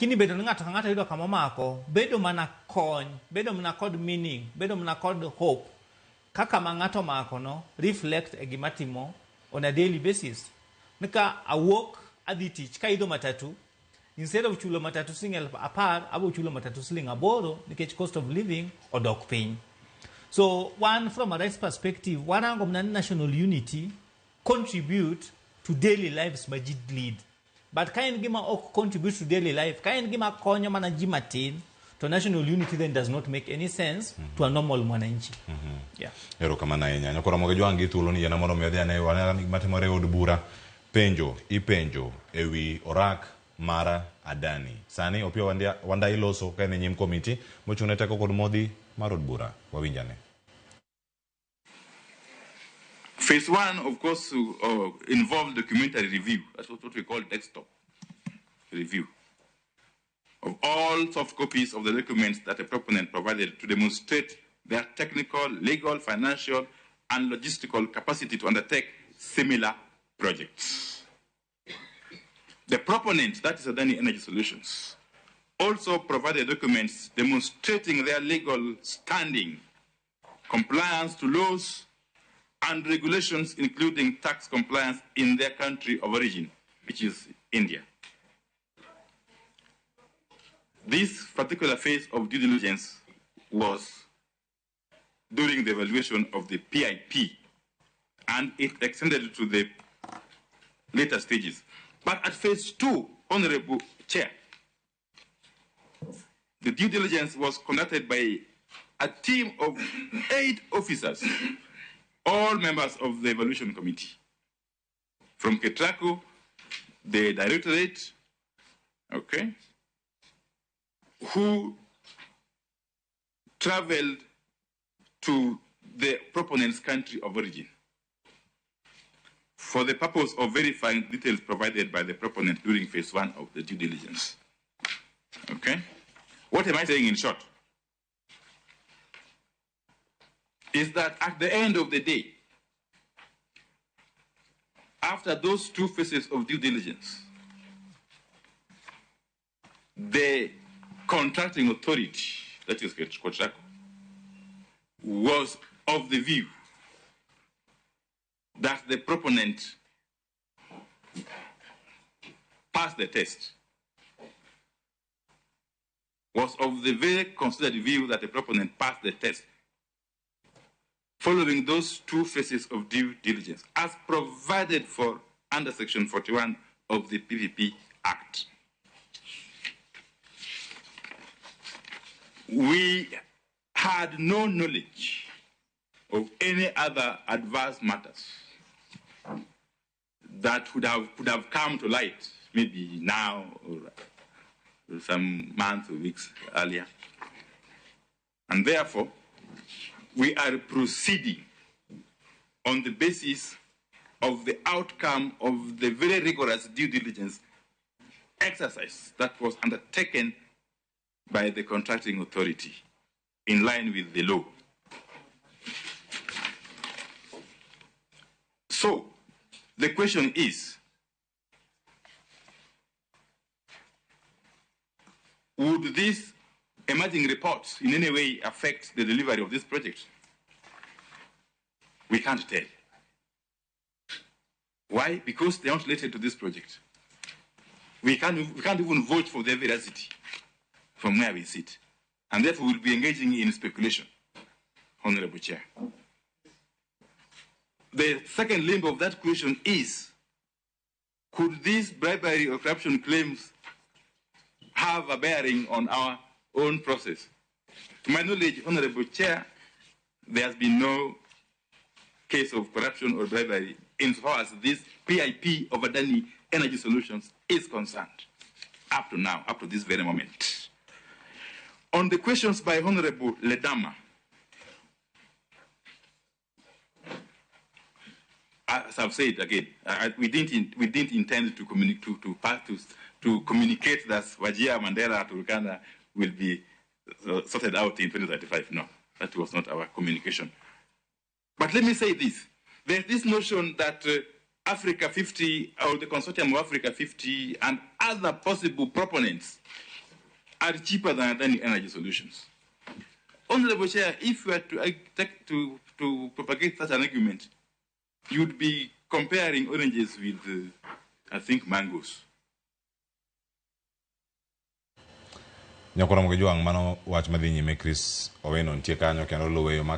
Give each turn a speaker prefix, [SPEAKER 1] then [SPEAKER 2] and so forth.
[SPEAKER 1] Kini bedo ng'ato ka ng'ato yudo kama mako, bedo mana kony, bedo mana kod meaning, bedo mana kod hope. Kaka ma ng'ato mako no, reflect e gima timo on a daily basis. Nika awok adhi tich, ka idho matatu, instead of chulo matatu siling apar, abo chulo matatu siling aboro, nikech cost of living odok piny. So one, from a rights perspective, one ango national unity contribute to daily lives majid lead. But kain gima ok contribute to daily life, kain gima konyo mana ji matin, to national unity then does not make any sense to a normal mwananchi. Yeah.
[SPEAKER 2] Ero kama na yenya. Nyakora Ramogi wangi thuolo ni yana mono medhia ne wana matimore od bura. Penjo, ipenjo, ewi orak mara adani. Sani Opiyo Wandayi loso kaine nyim komiti, mochung'ne teko kod modhi mar od bura. Wawinjane.
[SPEAKER 3] Phase 1, of course, involved documentary review. That's what we call desktop review of all soft copies of the documents that a proponent provided to demonstrate their technical, legal, financial, and logistical capacity to undertake similar projects. The proponent, that is Adani Energy Solutions, also provided documents demonstrating their legal standing, compliance to laws and regulations, including tax compliance in their country of origin, which is India. This particular phase of due diligence was during the evaluation of the PIP, and it extended to the later stages. But at phase 2, Honorable Chair, the due diligence was conducted by a team of 8 officers, all members of the evaluation committee. From Ketraco, the directorate, okay, who traveled to the proponent's country of origin for the purpose of verifying details provided by the proponent during phase 1 of the due diligence. Okay? What am I saying in short? Is that at the end of the day, after those 2 phases of due diligence, the contracting authority, that is Ketraco, was of the view that the proponent passed the test, was of the very considered view that the proponent passed the test following those 2 phases of due diligence as provided for under Section 41 of the PPP Act. We had no knowledge of any other adverse matters that could have come to light, maybe now or some months or weeks earlier. And therefore, we are proceeding on the basis of the outcome of the very rigorous due diligence exercise that was undertaken by the contracting authority in line with the law. So, the question is, would these emerging reports in any way affect the delivery of this project? We can't tell. Why? Because they are not related to this project. We can't even vote for their veracity from where we sit. And therefore we'll be engaging in speculation, Honorable Chair. The second limb of that question is, could these bribery or corruption claims have a bearing on our own process? To my knowledge, Honorable Chair, there has been no case of corruption or bribery insofar as this PIP of Adani Energy Solutions is concerned, up to now, up to this very moment. On the questions by Honorable Ledama, as I've said again, we didn't intend to communicate that Wajir, Mandela, Turkana will be sorted out in 2035. No, that was not our communication. But let me say this. There's this notion that Africa 50, or the consortium of Africa 50, and other possible proponents are cheaper than any energy solutions. Honorable Chair, if you were to propagate such an argument, you would be comparing oranges with, I think, mangoes.
[SPEAKER 2] Nyakora Ramogi mano wach madhi nyime Chris Owino ntie kanyo kendo luweyo